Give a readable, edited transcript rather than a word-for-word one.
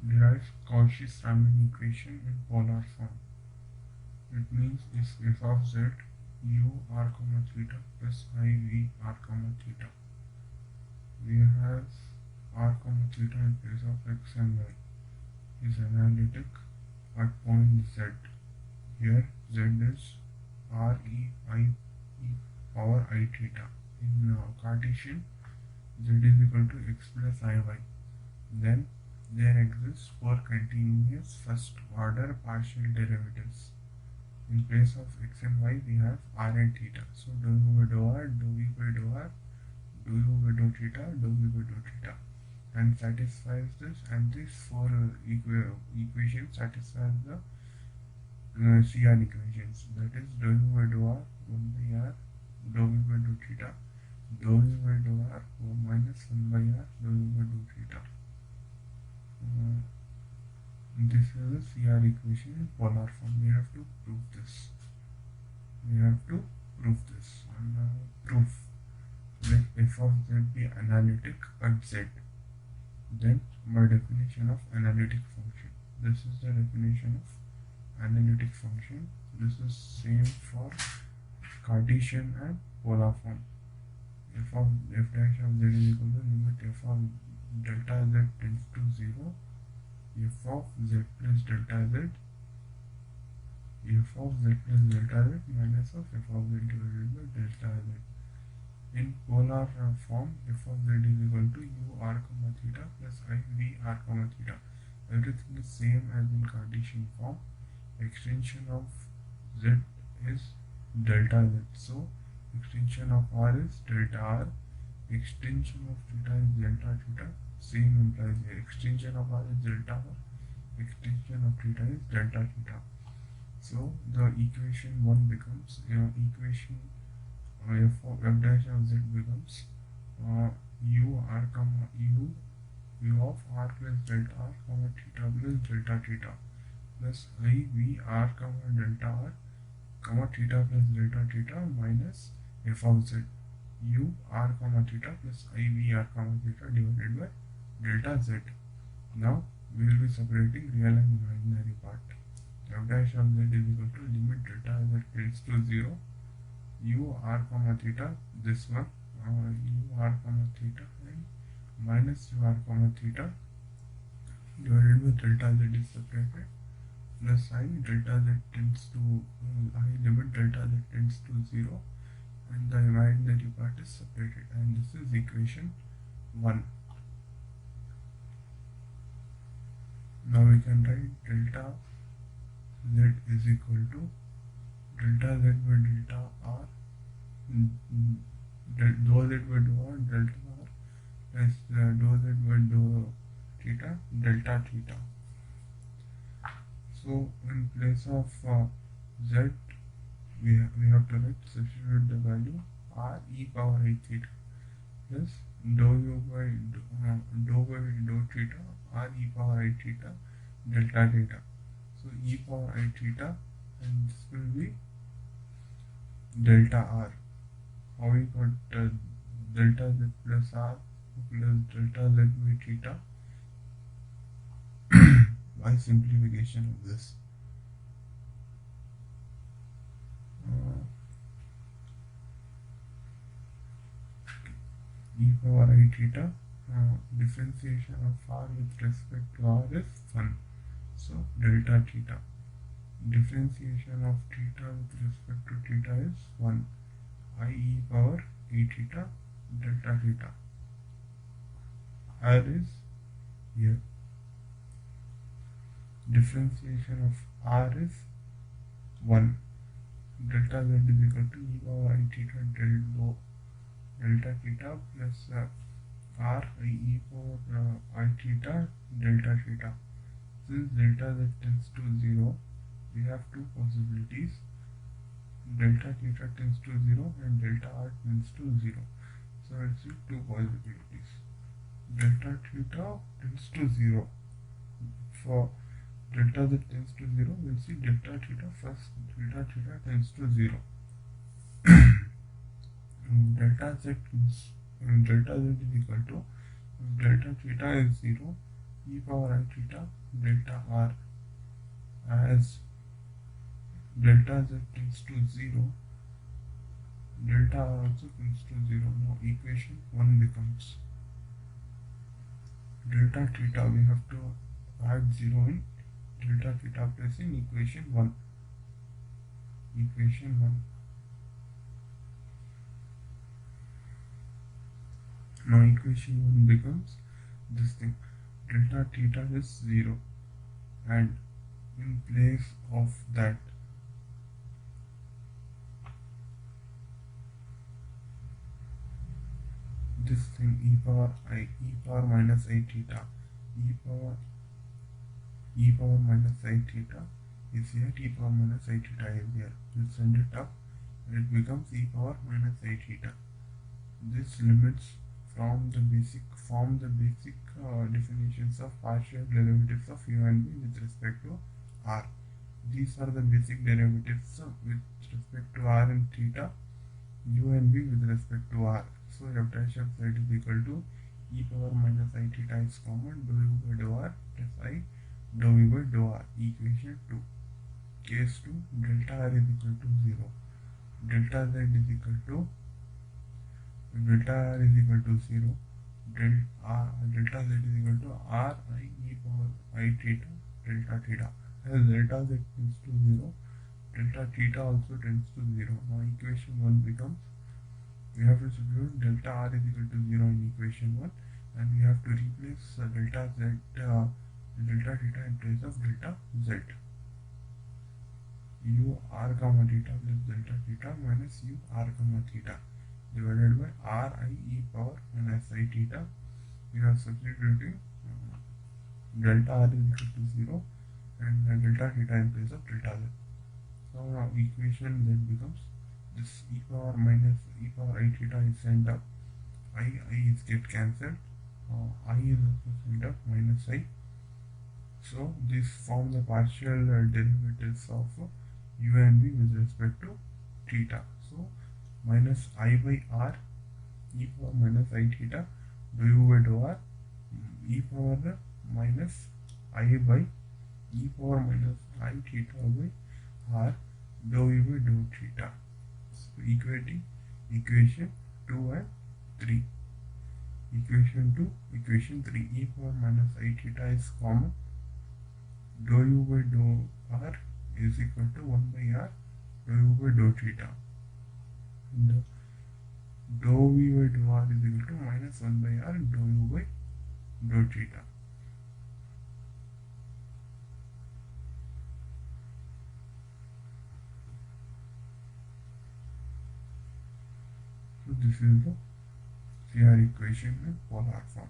Derive Cauchy-Reimann equation in polar form. It means if f of z u r comma theta plus I v r comma theta, we have r comma theta in place of x and y is analytic at point z. Here z is r e I e power I theta. In Cartesian, z is equal to x plus I y. Then there exists four continuous first order partial derivatives. In place of x and y we have r and theta. So dou u by dou r, dou v by dou r, dou u by dou theta, dou v by dou theta, and satisfies this, and these four equations satisfies the CR equations. That is dou u by dou r 1 by r, dou v by dou theta, dou u by dou r minus 1 by r, dou u by dou theta. This is the CR equation in polar form. We have to prove this. Proof. Let f of z be analytic at z. Then by definition of analytic function. This is the definition of analytic function. This is same for Cartesian and polar form. F dash of z is equal to limit f of delta z tends to 0, f of z plus delta z, f of z plus delta z minus of f of z divided by delta z. In polar form, f of z is equal to u r comma theta plus I v r comma theta. Everything is same as in Cartesian form. Extension of z is delta z. So extension of r is delta r. Extension of theta is delta theta. Same implies here. Extension of r is delta r. Extension of theta is delta theta. So the equation 1 becomes equation f dash of z becomes u r comma u of r plus delta r comma theta plus delta theta plus I v r comma delta r comma theta plus delta theta minus f of z u r comma theta plus I v r comma theta divided by delta z. Now we will be separating real and imaginary part. F dash of z is equal to limit delta z tends to 0, u r comma theta, this one u r comma theta and minus u r comma theta divided by delta z is separated plus I delta z tends to I limit delta z tends to 0, and the imaginary part is separated, and this is equation 1. Now we can write delta z is equal to delta z by delta r, dou z by dou r, delta r plus dou z by dou theta, delta theta. So in place of z we have to write, substitute the value r e power I theta plus dou u by dou theta r e power I theta delta theta. So e power I theta, and this will be delta r. How we got delta z plus r plus delta z by theta by simplification of this. E power I theta, differentiation of r with respect to r is 1. So delta theta. Differentiation of theta with respect to theta is 1. I e power a theta delta theta. R is here. Differentiation of r is 1. Delta z is equal to e power I theta delta theta plus r I e power I theta delta theta. Since delta z tends to 0, we have two possibilities. Delta theta tends to 0 and delta r tends to 0. So let's see two possibilities. Delta theta tends to 0. For delta z tends to 0, we'll see delta theta first. Delta theta tends to 0. delta z is equal to, if delta theta is 0, e power I theta delta r. As delta z tends to 0, delta r also tends to 0. Now equation 1 becomes delta theta, we have to add 0 in delta theta place in equation 1. Equation 1. Now equation 1 becomes this thing, delta theta is 0, and in place of that this thing e power minus I theta, e power minus I theta is here, e power minus I theta is here. We'll send it up and it becomes e power minus I theta. This limits from the basic definitions of partial derivatives of u and v with respect to r. These are the basic derivatives with respect to r and theta, u and v with respect to r. So f dash of z is equal to e power minus I theta is common, dou u by dou r plus I dou v by dou r. Equation 2. Case 2, delta r is equal to 0. Delta z is equal to delta r is equal to 0. Delta z is equal to r I e power I theta delta theta. As delta z tends to 0, delta theta also tends to 0. Now equation 1 becomes, we have to substitute delta r is equal to 0 in equation 1, and we have to replace delta theta in place of delta z. U r comma theta plus delta theta minus u r comma theta divided by r I e power minus I theta. We are substituting delta r is equal to 0 and delta theta in place of delta z. So now equation z becomes this e power I theta is sent up, I is get cancelled, I is also sent up, minus I. So this form the partial derivatives of u and v with respect to theta. So minus I by r e power minus I theta dou u by dou r e power minus I by e power minus I theta by r dou u by dou theta. So equating equation 2 and 3. Equation 2, equation 3, e power minus I theta is common, dou u by dou r is equal to 1 by r dou u by dou theta. And dou v by dou r is equal to minus 1 by r dou u by dou theta. So this is the CR equation in polar form.